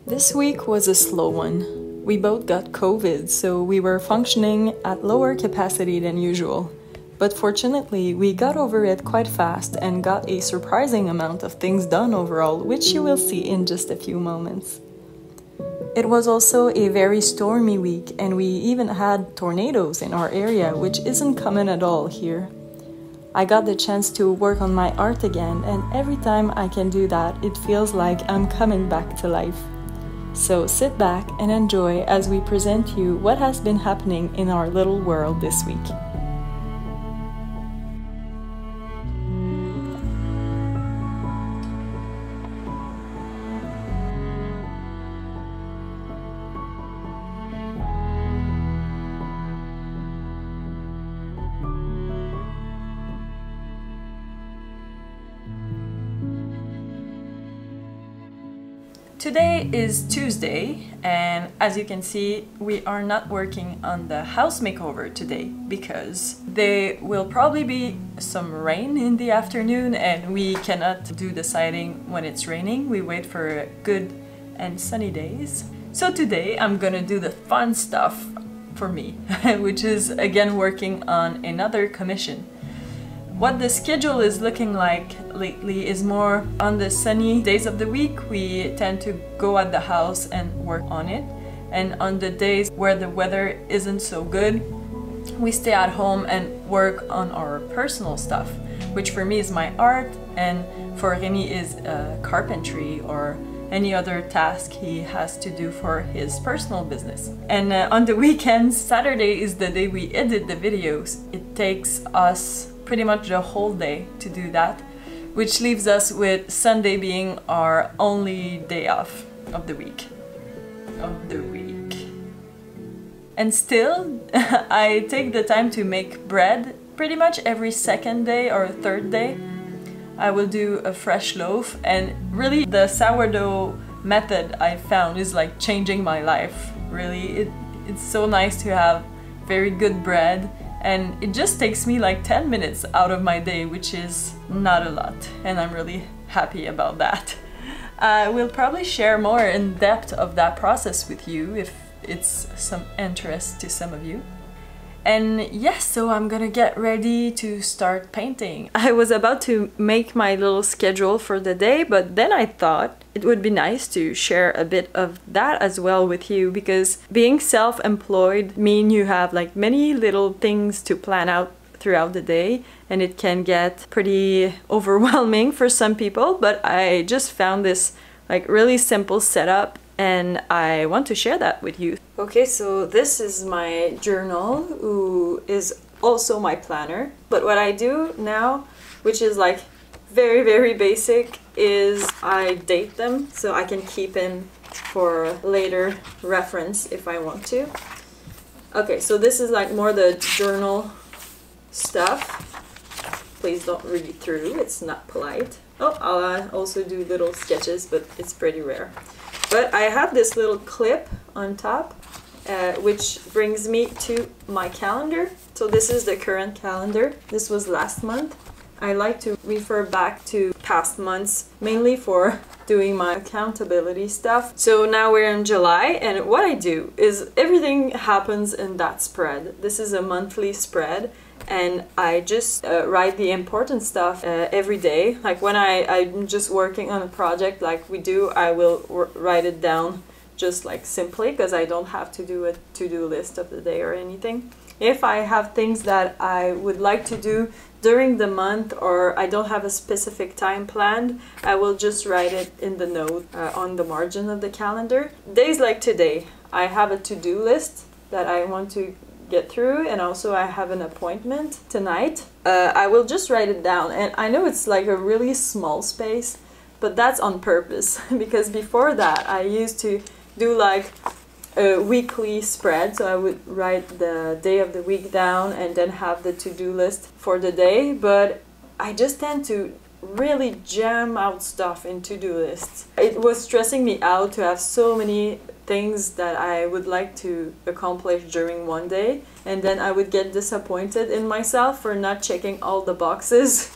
This week was a slow one. We both got COVID, so we were functioning at lower capacity than usual. But fortunately, we got over it quite fast and got a surprising amount of things done overall, which you will see in just a few moments. It was also a very stormy week, and we even had tornadoes in our area, which isn't common at all here. I got the chance to work on my art again, and every time I can do that, it feels like I'm coming back to life. So sit back and enjoy as we present you what has been happening in our little world this week. Today is Tuesday, and as you can see, we are not working on the house makeover today because there will probably be some rain in the afternoon and we cannot do the siding when it's raining. We wait for good and sunny days. So today I'm gonna do the fun stuff for me, which is again working on another commission. What the schedule is looking like lately is more on the sunny days of the week. We tend to go at the house and work on it. And on the days where the weather isn't so good, we stay at home and work on our personal stuff, which for me is my art, and for Remi is carpentry or any other task he has to do for his personal business. And on the weekends, Saturday is the day we edit the videos. It takes us pretty much the whole day to do that, which leaves us with Sunday being our only day off of the week. And still, I take the time to make bread pretty much every second day or third day. I will do a fresh loaf, and really the sourdough method I found is like changing my life. Really, it's so nice to have very good bread. And it just takes me like 10 minutes out of my day, which is not a lot, and I'm really happy about that. I will probably share more in depth of that process with you if it's some interest to some of you. And yes, so I'm gonna get ready to start painting. I was about to make my little schedule for the day, but then I thought it would be nice to share a bit of that as well with you, because being self-employed means you have like many little things to plan out throughout the day, and it can get pretty overwhelming for some people, but I just found this like really simple setup and I want to share that with you. Okay, so this is my journal, who is also my planner. But what I do now, which is like very basic, is I date them so I can keep them for later reference if I want to. Okay, so this is like more the journal stuff. Please don't read it through, it's not polite. Oh, I'll also do little sketches, but it's pretty rare. But I have this little clip on top, which brings me to my calendar. So this is the current calendar. This was last month. I like to refer back to past months, mainly for doing my accountability stuff. So now we're in July, and what I do is everything happens in that spread. This is a monthly spread, and I just write the important stuff every day. Like when I'm just working on a project like we do, I will write it down just like simply, because I don't have to do a to-do list of the day or anything. If I have things that I would like to do during the month, or I don't have a specific time planned, I will just write it in the note on the margin of the calendar. Days like today, I have a to-do list that I want to get through, and also I have an appointment tonight. I will just write it down, and I know it's like a really small space, but that's on purpose because before that I used to do like a weekly spread, so I would write the day of the week down and then have the to-do list for the day, but I just tend to really jam out stuff in to-do lists. It was stressing me out to have so many things that I would like to accomplish during one day, and then I would get disappointed in myself for not checking all the boxes.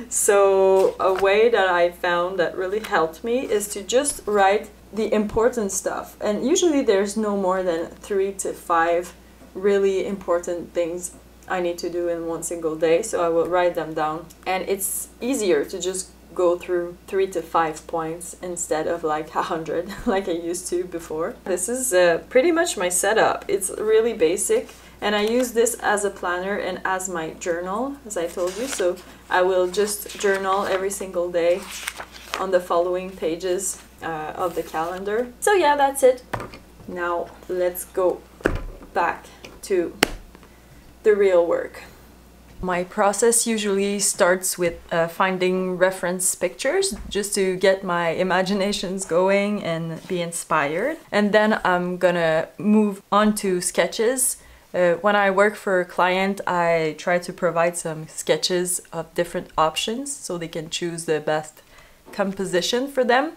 So a way that I found that really helped me is to just write the important stuff. And usually there's no more than 3 to 5 really important things I need to do in one single day, so I will write them down. And it's easier to just go through 3 to 5 points instead of like 100 like I used to before. This is pretty much my setup. It's really basic, and I use this as a planner and as my journal, as I told you. So I will just journal every single day on the following pages of the calendar. So yeah, that's it. Now let's go back to the real work. My process usually starts with finding reference pictures just to get my imaginations going and be inspired. And then I'm gonna move on to sketches. When I work for a client, I try to provide some sketches of different options so they can choose the best composition for them.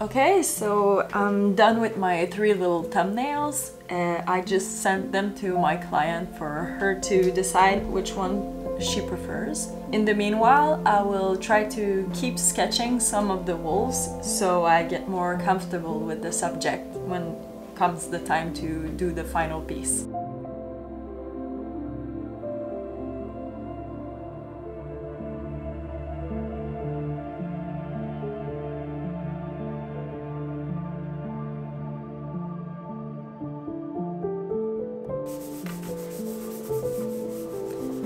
Okay, so I'm done with my 3 little thumbnails. I just sent them to my client for her to decide which one she prefers. In the meanwhile, I will try to keep sketching some of the wolves so I get more comfortable with the subject when comes the time to do the final piece.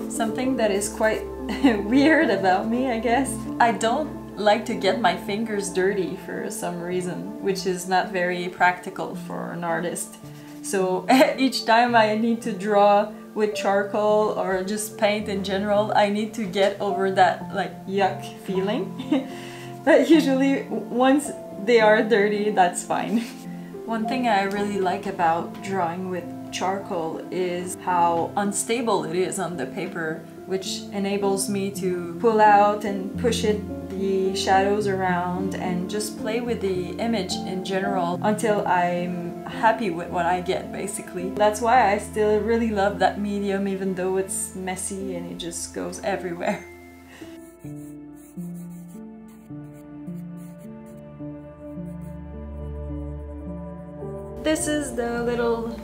Something that is quite weird about me, I guess. I don't like to get my fingers dirty for some reason, which is not very practical for an artist. So each time I need to draw with charcoal or just paint in general, I need to get over that like yuck feeling. But usually once they are dirty, that's fine. One thing I really like about drawing with charcoal is how unstable it is on the paper, which enables me to pull out and push the shadows around and just play with the image in general until I'm happy with what I get, basically. That's why I still really love that medium, even though it's messy and it just goes everywhere. This is the little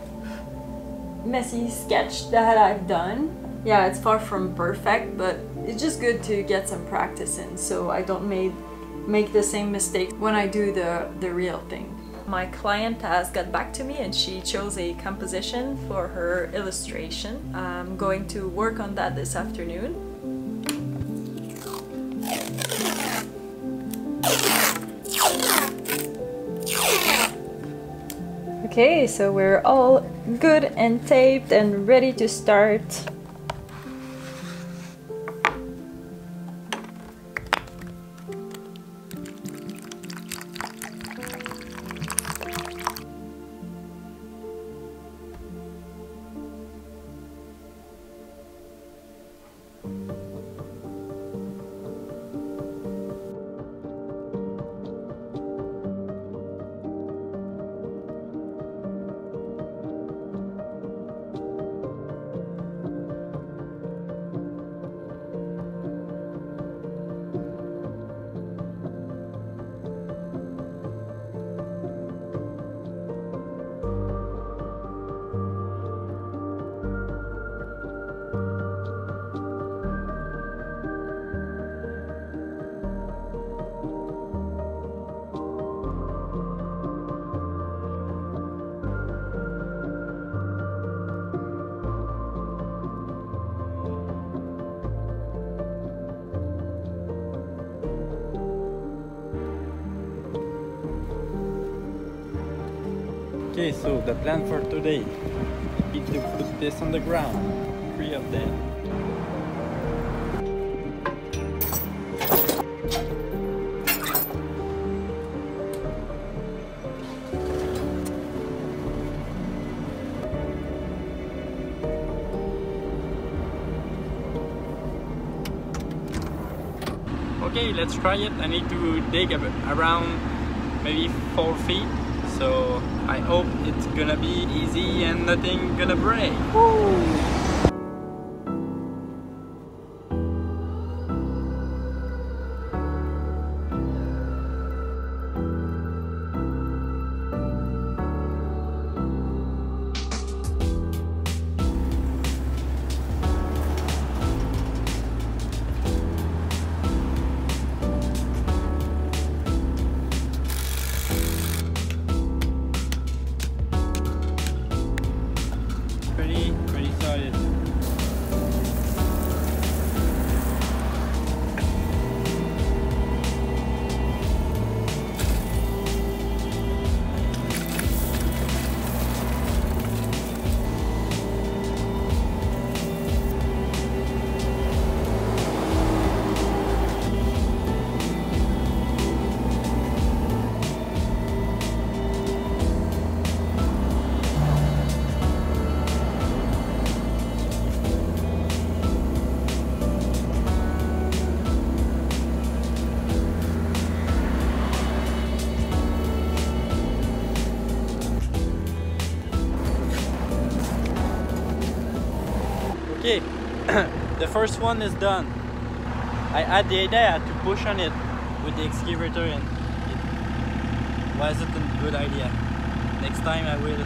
messy sketch that I've done. Yeah, it's far from perfect, but it's just good to get some practice in so I don't make the same mistake when I do the real thing. My client has got back to me and she chose a composition for her illustration. I'm going to work on that this afternoon. Okay, so we're all good and taped and ready to start. Okay, so the plan for today is to put this on the ground, 3 of them. Okay, let's try it. I need to dig around maybe 4 feet, so I hope it's gonna be easy and nothing gonna break. Woo! Pretty solid. Okay, the first one is done. I had the idea I had to push on it with the excavator and it wasn't a good idea. Next time I will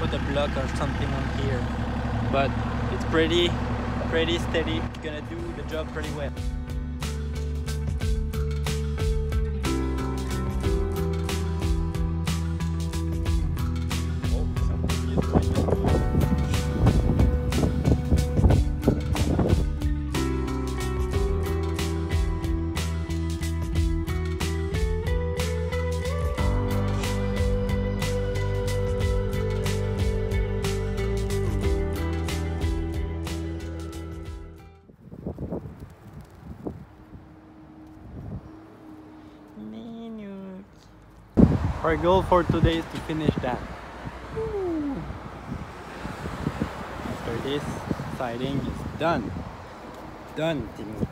put a block or something on here. But it's pretty steady. It's gonna do the job pretty well. Our goal for today is to finish that. Woo. After this, siding is done. Done, Timmy.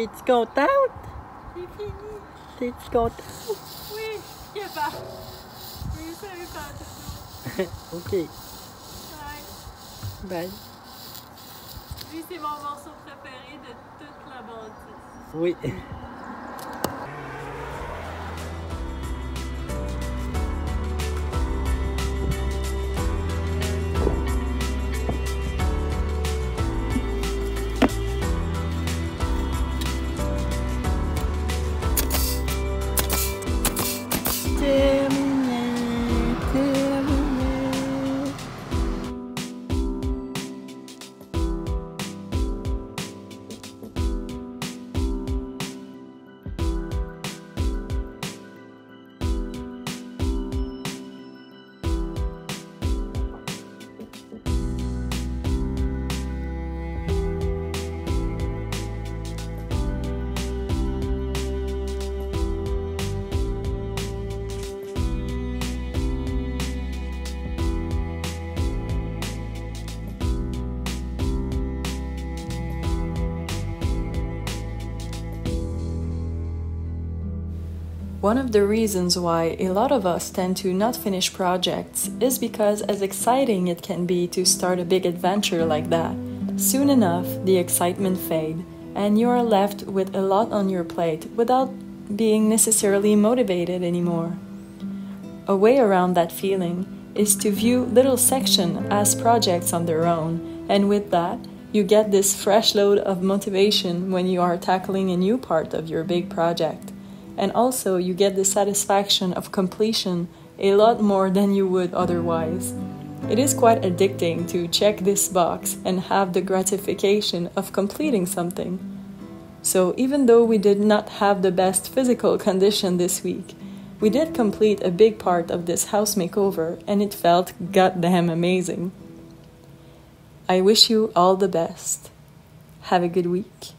It's got out. C'est fini. It's got out. Oui, il est pas. Oui, ça n'est pas. Ok. Bye. Bye. Lui, c'est mon morceau préféré de toute la bâtisse. Oui. One of the reasons why a lot of us tend to not finish projects is because as exciting it can be to start a big adventure like that, soon enough the excitement fades and you are left with a lot on your plate without being necessarily motivated anymore. A way around that feeling is to view little sections as projects on their own And with that, you get this fresh load of motivation when you are tackling a new part of your big project. And also you get the satisfaction of completion a lot more than you would otherwise. It is quite addicting to check this box and have the gratification of completing something. So even though we did not have the best physical condition this week, we did complete a big part of this house makeover and it felt goddamn amazing. I wish you all the best. Have a good week.